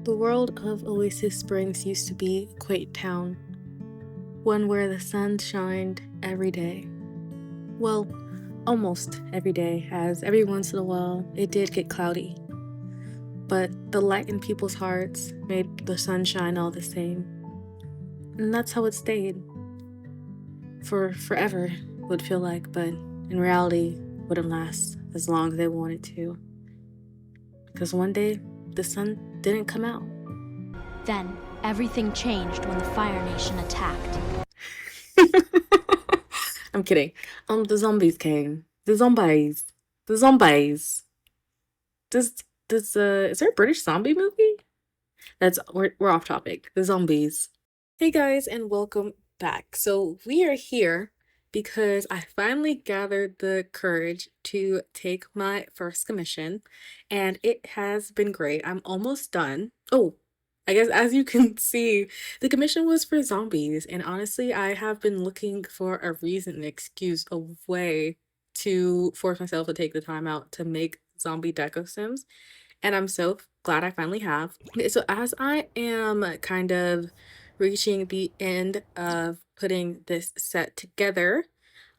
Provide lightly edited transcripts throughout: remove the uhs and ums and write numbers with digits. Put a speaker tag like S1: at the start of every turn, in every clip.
S1: The world of Oasis Springs used to be a quaint town, one where the sun shined every day. Well, almost every day, as every once in a while it did get cloudy. But the light in people's hearts made the sun shine all the same. And that's how it stayed. For forever, would feel like, but in reality, wouldn't last as long as they wanted to. Because one day, the sun didn't come out.
S2: Then, everything changed when the Fire Nation attacked.
S1: I'm kidding. The zombies came. The zombies. The zombies. Is there a British zombie movie? We're off topic. The zombies. Hey guys, and welcome back. So we are here because I finally gathered the courage to take my first commission, and it has been great. I'm almost done. Oh, I guess as you can see, the commission was for zombies, and honestly, I have been looking for a reason, an excuse, a way to force myself to take the time out to make zombie deco sims, and I'm so glad I finally have. Okay, so as I am kind of reaching the end of putting this set together,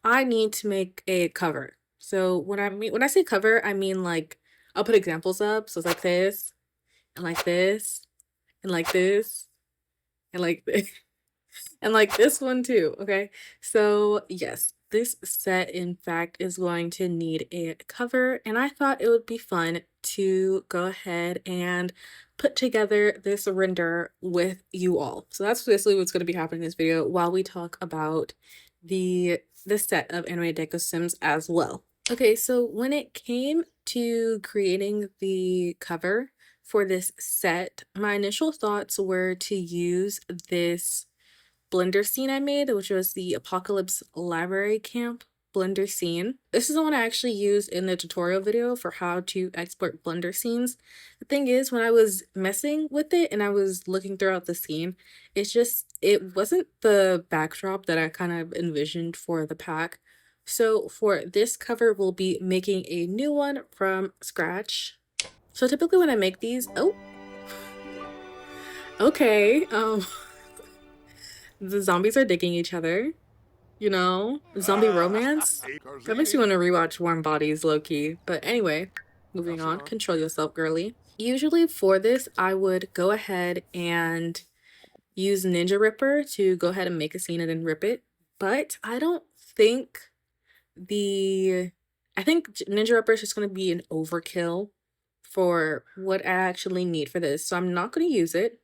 S1: I need to make a cover. So when I say cover, I mean like I'll put examples up. So it's like this, and like this, and like this, and like this, and like this one too. Okay. So yes, this set in fact is going to need a cover, and I thought it would be fun to go ahead and put together this render with you all. So that's basically what's going to be happening in this video while we talk about this set of animated deco sims as well. Okay, so when it came to creating the cover for this set, my initial thoughts were to use this Blender scene I made, which was the Apocalypse Library Camp Blender scene. This is the one I actually used in the tutorial video for how to export Blender scenes. The thing is, when I was messing with it and I was looking throughout the scene, it wasn't the backdrop that I kind of envisioned for the pack. So for this cover, we'll be making a new one from scratch. So typically when I make these, okay, the zombies are digging each other, you know? Zombie romance? That makes me want to rewatch Warm Bodies, low-key. But anyway, moving on. Control yourself, girly. Usually for this, I would go ahead and use Ninja Ripper to go ahead and make a scene and then rip it. But I think Ninja Ripper is just going to be an overkill for what I actually need for this. So I'm not going to use it.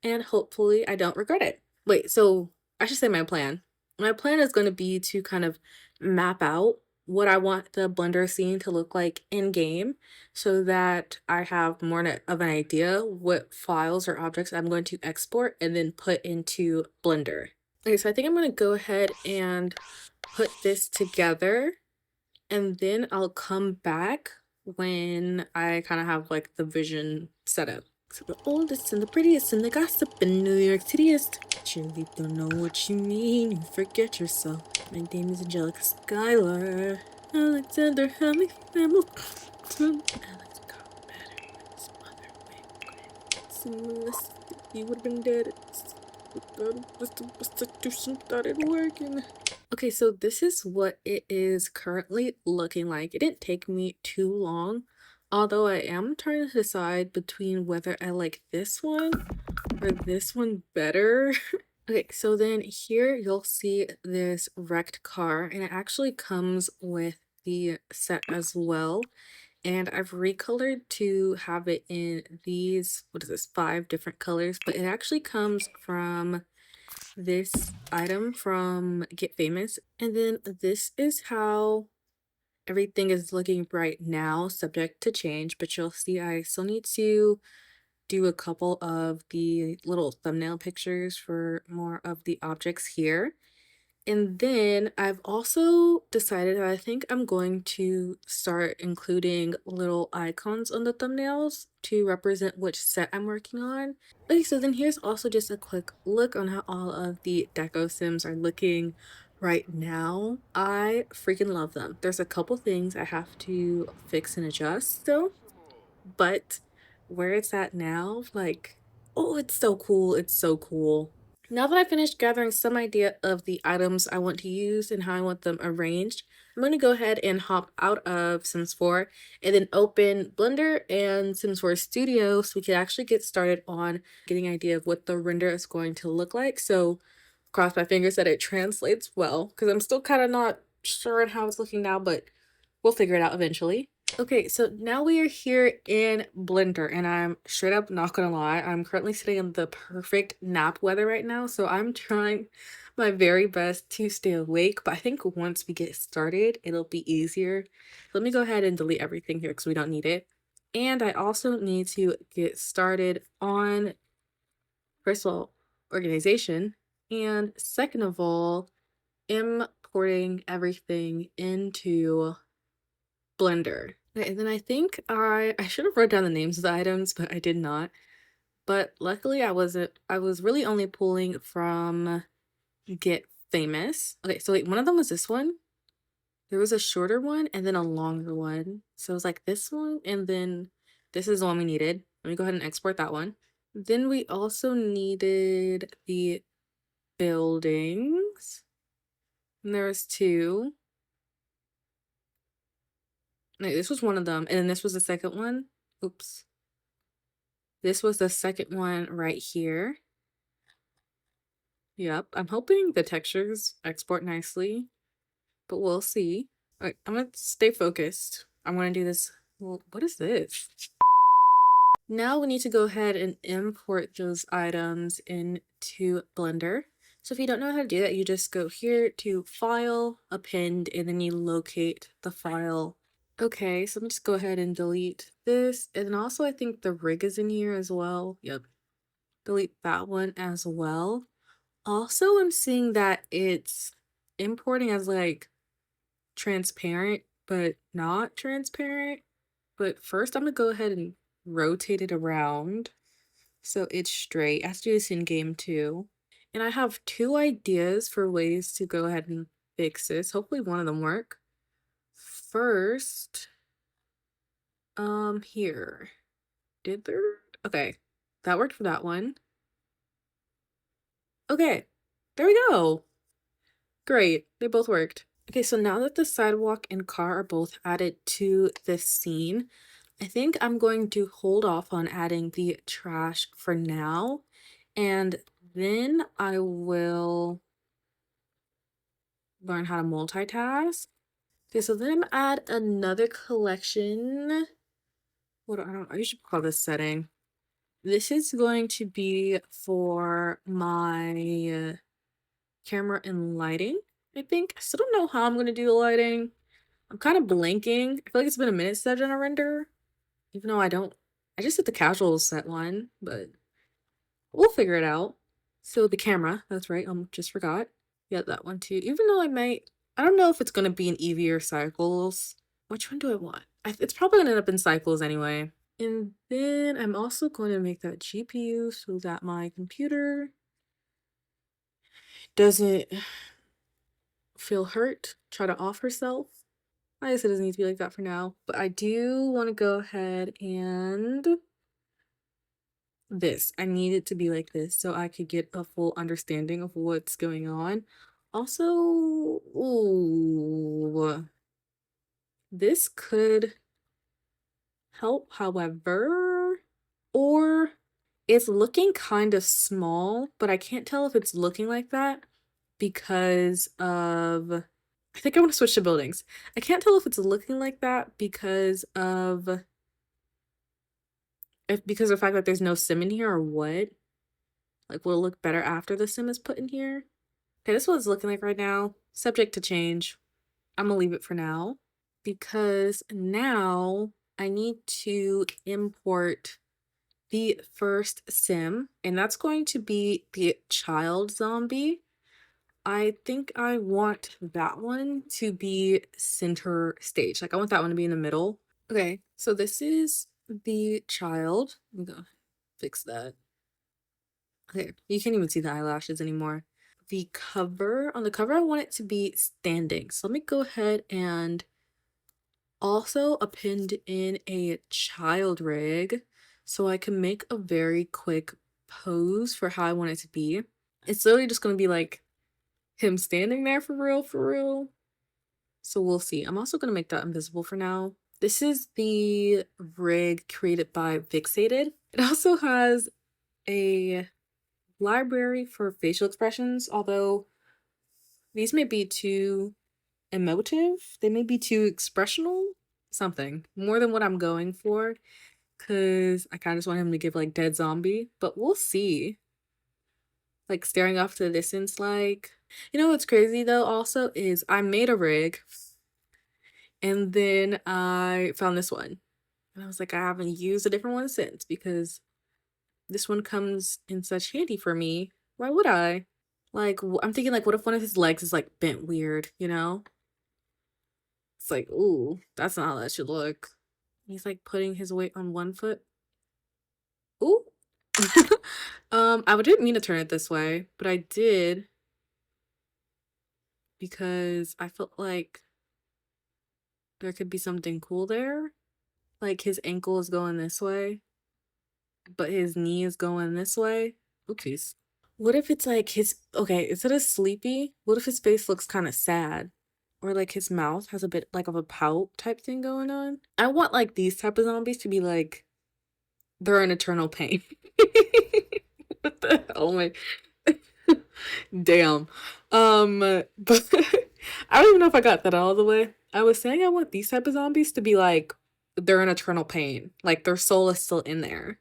S1: And hopefully I don't regret it. Wait, so I should say my plan. My plan is going to be to kind of map out what I want the Blender scene to look like in game so that I have more of an idea what files or objects I'm going to export and then put into Blender. Okay, so I think I'm going to go ahead and put this together, and then I'll come back when I kind of have like the vision set up. So the oldest and the prettiest and the gossip in New York Cityest. Surely don't know what you mean, you forget yourself. My name is Angelica Schuyler. Alexander Hamley Family. Alex got better when his mother went crazy. He would have been dead. Started working. Okay, so this is what it is currently looking like. It didn't take me too long. Although I am trying to decide between whether I like this one or this one better. Okay, so then here you'll see this wrecked car, and it actually comes with the set as well. And I've recolored to have it in these, 5 different colors, but it actually comes from this item from Get Famous. And then this is how everything is looking right now, subject to change, but you'll see I still need to do a couple of the little thumbnail pictures for more of the objects here. And then I've also decided that I think I'm going to start including little icons on the thumbnails to represent which set I'm working on. Okay, so then here's also just a quick look on how all of the deco sims are looking right now. I freaking love them. There's a couple things I have to fix and adjust still, but where it's at now, like, oh, it's so cool. It's so cool. Now that I finished gathering some idea of the items I want to use and how I want them arranged, I'm going to go ahead and hop out of Sims 4 and then open Blender and Sims 4 Studio so we can actually get started on getting an idea of what the render is going to look like. So cross my fingers that it translates well, because I'm still kind of not sure on how it's looking now, but we'll figure it out eventually. Okay, so now we are here in Blender, and I'm straight up not gonna lie, I'm currently sitting in the perfect nap weather right now, so I'm trying my very best to stay awake, but I think once we get started, it'll be easier. Let me go ahead and delete everything here because we don't need it. And I also need to get started on, first of all, organization, and second of all, importing everything into Blender. Okay, and then I think I should have wrote down the names of the items, but I did not. But luckily I was really only pulling from Get Famous. Okay, so wait, one of them was this one. There was a shorter one and then a longer one. So it was like this one, and then this is the one we needed. Let me go ahead and export that one. Then we also needed the buildings. And there was two. No, this was one of them, and then this was the second one. Oops. This was the second one right here. Yep, I'm hoping the textures export nicely, but we'll see. All right, I'm gonna stay focused. I'm gonna do this. Well, what is this? Now we need to go ahead and import those items into Blender. So if you don't know how to do that, you just go here to File, Append, and then you locate the file. Okay, so let me just go ahead and delete this. And then also I think the rig is in here as well. Yep. Delete that one as well. Also, I'm seeing that it's importing as like transparent, but not transparent. But first I'm gonna go ahead and rotate it around so it's straight. I have to do this in game too. And I have two ideas for ways to go ahead and fix this. Hopefully one of them work. First, here. Did there? Okay, that worked for that one. Okay, there we go. Great, they both worked. Okay, so now that the sidewalk and car are both added to this scene, I think I'm going to hold off on adding the trash for now, and then I will learn how to multitask. Okay, so then I'm add another collection. I usually call this setting. This is going to be for my camera and lighting, I think. I still don't know how I'm going to do the lighting. I'm kind of blanking. I feel like it's been a minute since I've done a render. Even though I just did the casual set one, but we'll figure it out. So the camera, that's right, just forgot. Yeah, that one too. Even though I don't know if it's going to be in EV or cycles. Which one do I want? It's probably going to end up in cycles anyway. And then I'm also going to make that GPU so that my computer doesn't feel hurt, try to off herself. I guess it doesn't need to be like that for now, but I do want to go ahead and I need it to be like this so I could get a full understanding of what's going on. Also, ooh, this could help, however, or it's looking kind of small, but I can't tell if it's looking like that because of, I think I want to switch to buildings. I can't tell if it's looking like that because of the fact that there's no sim in here or what. Like, will it look better after the sim is put in here? Okay, this is what it's looking like right now. Subject to change. I'm gonna leave it for now because now I need to import the first sim, and that's going to be the child zombie. I think I want that one to be center stage. Like, I want that one to be in the middle. Okay, so this is the child. I'm gonna fix that. Okay, you can't even see the eyelashes anymore. On the cover, I want it to be standing. So let me go ahead and also append in a child rig so I can make a very quick pose for how I want it to be. It's literally just gonna be like him standing there for real, for real. So we'll see. I'm also gonna make that invisible for now. This is the rig created by Fixated. It also has a library for facial expressions, although these may be too emotive. They may be too expressional. Something more than what I'm going for, because I kind of just want him to give like dead zombie, but we'll see. Like staring off to the distance, like, you know what's crazy though also is I made a rig and then I found this one and I was like, I haven't used a different one since because this one comes in such handy for me. Why would I? Like, I'm thinking like, what if one of his legs is like bent weird, you know? It's like, ooh, that's not how that should look. He's like putting his weight on one foot. Ooh. I didn't mean to turn it this way, but I did because I felt like there could be something cool there. Like his ankle is going this way, but his knee is going this way. Oopsies. What if it's like okay, instead of sleepy, what if his face looks kind of sad? Or like his mouth has a bit like of a pout type thing going on? I want like these type of zombies to be like, they're in eternal pain. What the hell? Oh my. Damn. But I don't even know if I got that all the way. I was saying I want these type of zombies to be like, they're in eternal pain. Like their soul is still in there,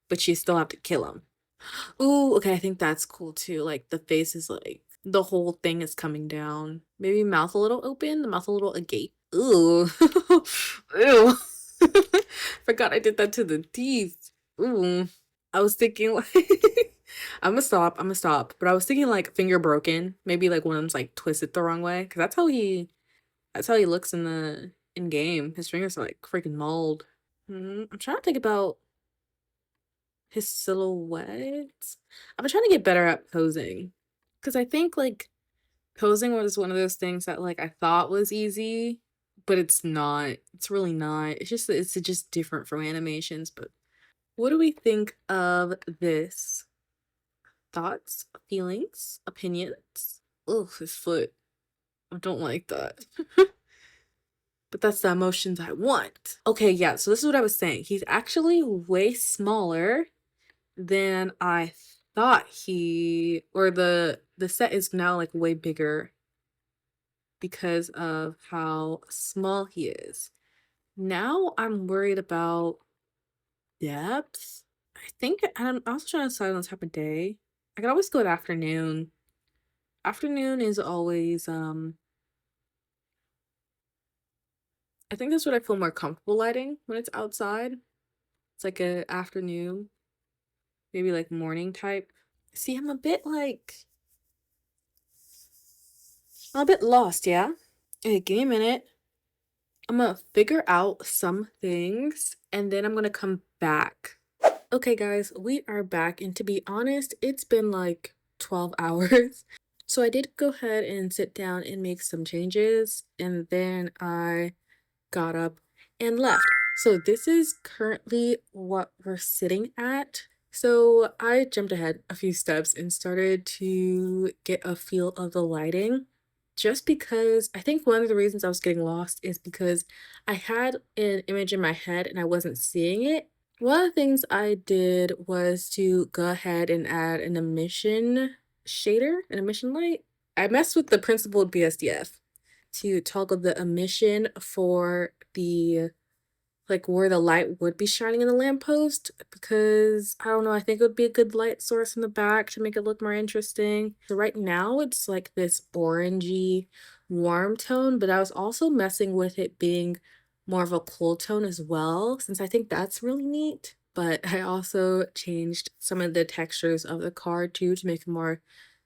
S1: but you still have to kill them. Ooh, okay, I think that's cool too. Like the face is like, the whole thing is coming down. Maybe mouth a little open, the mouth a little agape. Ooh. Ew. Forgot I did that to the teeth. Ooh. I was thinking like I'm gonna stop. But I was thinking like finger broken. Maybe like one of them's like twisted the wrong way. Cause that's how he looks in the in game. His fingers are like freaking mauled. I'm trying to think about his silhouette. I've been trying to get better at posing. Cause I think like posing was one of those things that like I thought was easy, but it's not. It's really not. It's just different from animations, but what do we think of this? Thoughts, feelings, opinions? Oh, his foot. I don't like that. But that's the emotions I want. Okay, yeah, so this is what I was saying. He's actually way smaller than I thought or the set is now like way bigger because of how small he is. Now I'm worried about depth. I think I'm also trying to decide on the type of day. I could always go with afternoon. Afternoon is always I think that's what I feel more comfortable lighting when it's outside. It's like a afternoon, maybe like morning type. See, I'm a bit lost, yeah? Okay, give me a minute. I'm gonna figure out some things and then I'm gonna come back. Okay, guys, we are back. And to be honest, it's been like 12 hours. So I did go ahead and sit down and make some changes. And then I got up and left. So this is currently what we're sitting at. So I jumped ahead a few steps and started to get a feel of the lighting. Just because I think one of the reasons I was getting lost is because I had an image in my head and I wasn't seeing it. One of the things I did was to go ahead and add an emission shader, an emission light. I messed with the principled BSDF to toggle the emission for the like where the light would be shining in the lamppost because I don't know, I think it would be a good light source in the back to make it look more interesting. So right now it's like this orangey warm tone, but I was also messing with it being more of a cool tone as well, since I think that's really neat. But I also changed some of the textures of the card too to make it more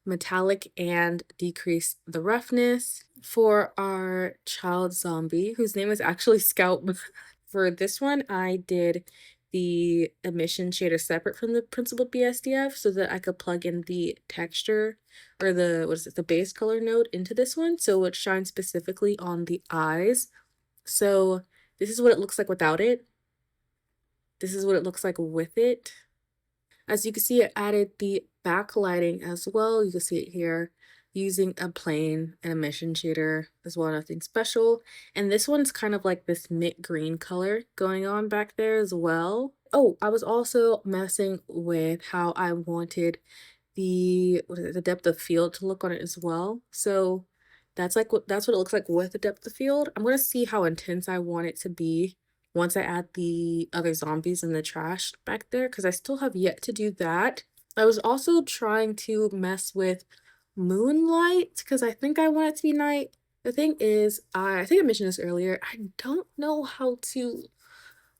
S1: metallic and decrease the roughness. For our child zombie, whose name is actually Scout. For this one, I did the emission shader separate from the principled BSDF so that I could plug in the texture or the base color node into this one so it shines specifically on the eyes. So this is what it looks like without it. This is what it looks like with it. As you can see, it added the backlighting as well. You can see it here using a plane and emission shader as well, nothing special. And this one's kind of like this mint green color going on back there as well. Oh, I was also messing with how I wanted the the depth of field to look on it as well. So that's what it looks like with the depth of field. I'm gonna see how intense I want it to be once I add the other zombies in the trash back there, because I still have yet to do that. I was also trying to mess with moonlight because I think I want it to be night. The thing is, I think I mentioned this earlier, I don't know how to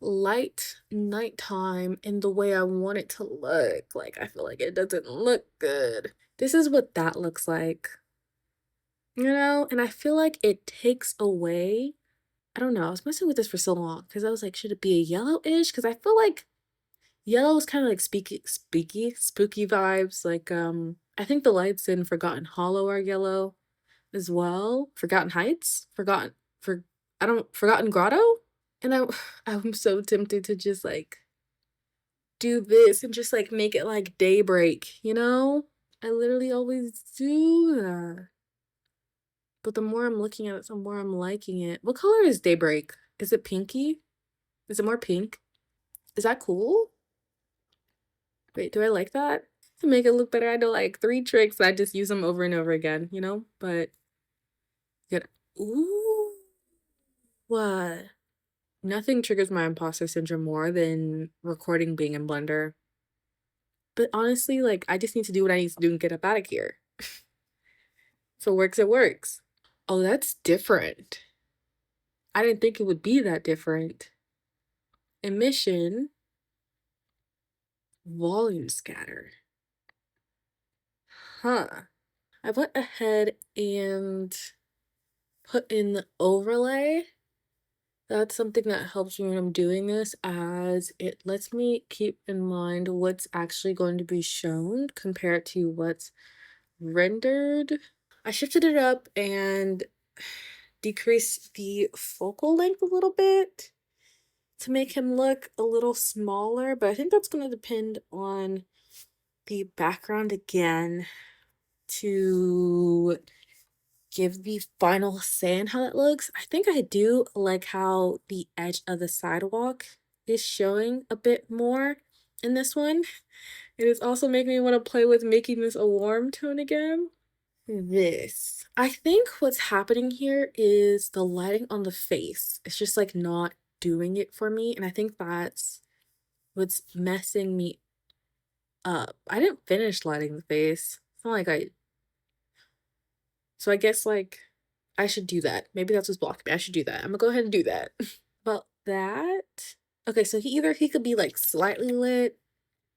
S1: light nighttime in the way I want it to look. Like, I feel like it doesn't look good. This is what that looks like, you know? And I feel like it takes away, I don't know, I was messing with this for so long because I was like, should it be a yellowish? Because I feel like yellow is kind of like spooky vibes. Like, I think the lights in Forgotten Hollow are yellow as well. Forgotten Heights? Forgotten Grotto? And I'm so tempted to just like do this and just like make it like daybreak, you know? I literally always do that. But the more I'm looking at it, the more I'm liking it. What color is daybreak? Is it pinky? Is it more pink? Is that cool? Wait, do I like that? To make it look better, I know like 3 tricks. I just use them over and over again, you know? But good. Ooh. What? Nothing triggers my imposter syndrome more than recording being in Blender. But honestly, like, I just need to do what I need to do and get up out of here. If it works, it works. Oh, that's different. I didn't think it would be that different. Emission, volume scatter. Huh. I went ahead and put in the overlay. That's something that helps me when I'm doing this, as it lets me keep in mind what's actually going to be shown compared to what's rendered. I shifted it up and decreased the focal length a little bit to make him look a little smaller, but I think that's going to depend on the background again to give the final say on how that looks. I think I do like how the edge of the sidewalk is showing a bit more in this one. It is also making me want to play with making this a warm tone again. This. I think what's happening here is the lighting on the face. It's just like not doing it for me. And I think that's what's messing me up. I didn't finish lighting the face. It's not like so I guess like I should do that. Maybe that's what's blocking me. I should do that. I'm gonna go ahead and do that. About that. Okay, so he could be like slightly lit.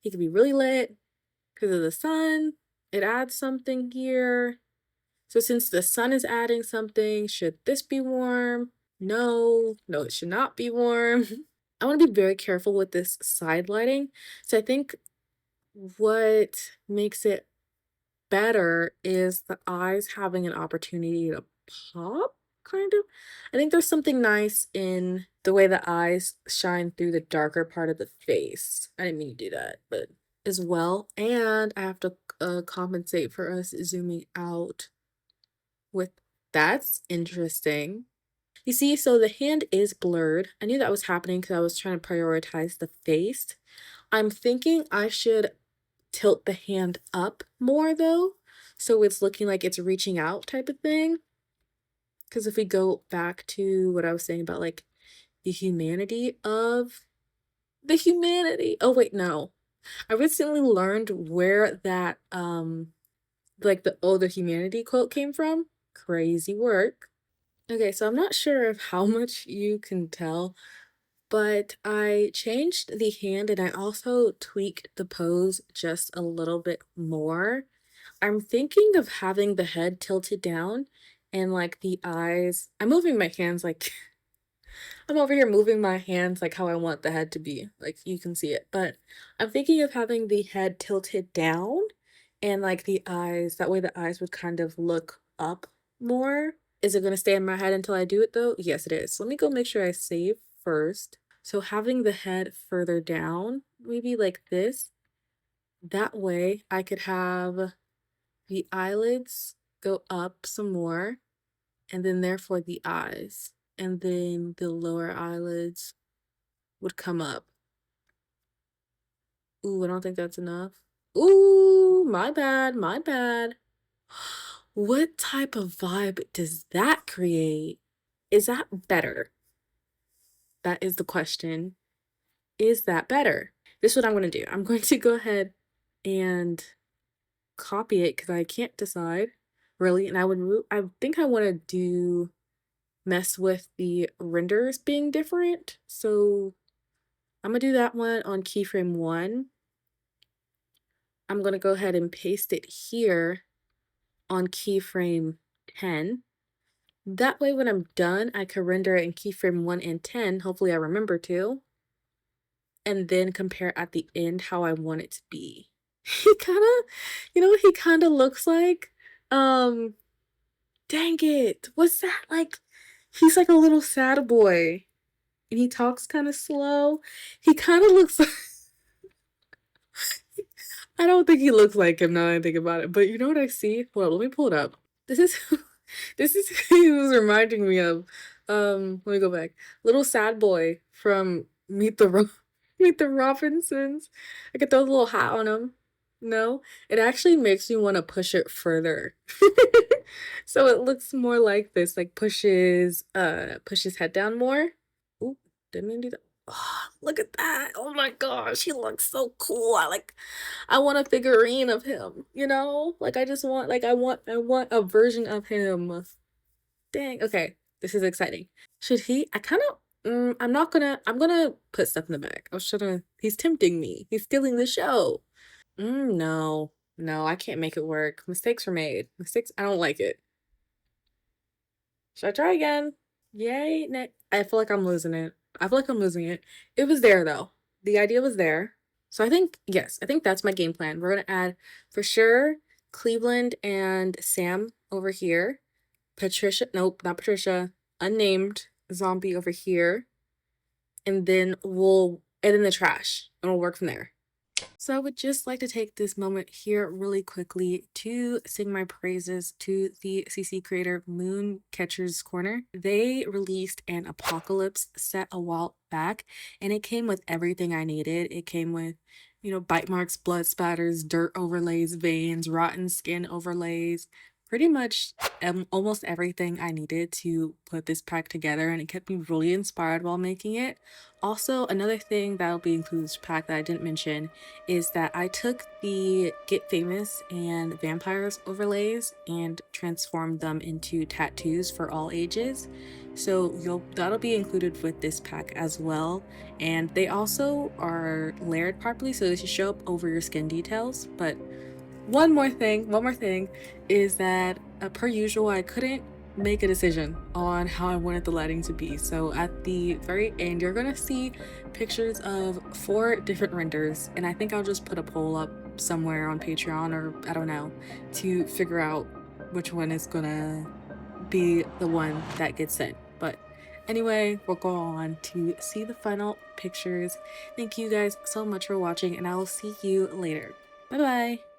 S1: He could be really lit because of the sun. It adds something here. So since the sun is adding something, should this be warm? No, it should not be warm. I want to be very careful with this side lighting. So I think what makes it better is the eyes having an opportunity to pop, kind of. I think there's something nice in the way the eyes shine through the darker part of the face. I didn't mean to do that, but as well. And I have to compensate for us zooming out with that's interesting. You see, so the hand is blurred. I knew that was happening because I was trying to prioritize the face. I'm thinking I should tilt the hand up more though, so it's looking like it's reaching out type of thing. Because if we go back to what I was saying about like the humanity of the humanity. Oh wait, no. I recently learned where that like the humanity quote came from. Crazy work. Okay, so I'm not sure of how much you can tell, but I changed the hand and I also tweaked the pose just a little bit more. I'm thinking of having the head tilted down and like the eyes. I'm moving my hands like I'm over here moving my hands like how I want the head to be. Like you can see it, but I'm thinking of having the head tilted down and like the eyes, that way the eyes would kind of look up more. Is it going to stay in my head until I do it though? Yes, it is. Let me go make sure I save first. So having the head further down, maybe like this, that way I could have the eyelids go up some more, and then therefore the eyes. And then the lower eyelids would come up. Ooh, I don't think that's enough. Ooh, my bad, my bad. What type of vibe does that create? Is that better? That is the question. Is that better? This is what I'm going to do. I'm going to go ahead and copy it because I can't decide really. And I think I want to mess with the renders being different. So I'm going to do that one on keyframe 1. I'm going to go ahead and paste it here on keyframe 10. That way when I'm done, I can render it in keyframe 1 and 10. Hopefully I remember to. And then compare at the end how I want it to be. He kind of, you know what he kind of looks like? Dang it. What's that? Like, he's like a little sad boy. And he talks kind of slow. He kind of looks like... I don't think he looks like him now that I think about it. But you know what I see? Well, let me pull it up. This is this is who he was reminding me of. Let me go back. Little sad boy from Meet the Robinsons. I could throw a little hat on him. No, it actually makes me want to push it further. So it looks more like this, like push his head down more. Ooh, didn't I do that? Oh, look at that. Oh my gosh, he looks so cool. I want a figurine of him, you know? Like I just want I want a version of him. Dang. Okay, this is exciting. Should he? I kind of I'm gonna put stuff in the back. I was trying to he's tempting me. He's stealing the show. No. No, I can't make it work. Mistakes were made. Mistakes I don't like it. Should I try again? Yay. I feel like I'm losing it. I feel like I'm losing it. It was there though. The idea was there. So I think, yes, I think that's my game plan. We're going to add for sure Cleveland and Sam over here. Patricia, nope, not Patricia. Unnamed zombie over here. And then and in the trash. And we'll work from there. So I would just like to take this moment here really quickly to sing my praises to the CC creator Mooncatcher's Corner. They released an Apocalypse set a while back, and it came with everything I needed. It came with, you know, bite marks, blood spatters, dirt overlays, veins, rotten skin overlays, pretty much almost everything I needed to put this pack together, and it kept me really inspired while making it. Also, another thing that'll be included in this pack that I didn't mention is that I took the Get Famous and Vampires overlays and transformed them into tattoos for all ages. So that'll be included with this pack as well. And they also are layered properly, so they should show up over your skin details. But one more thing is that per usual, I couldn't make a decision on how I wanted the lighting to be. So at the very end, you're gonna see pictures of 4 different renders, and I think I'll just put a poll up somewhere on Patreon, or I don't know, to figure out which one is gonna be the one that gets sent. But anyway, we'll go on to see the final pictures. Thank you guys so much for watching, and I will see you later. Bye bye.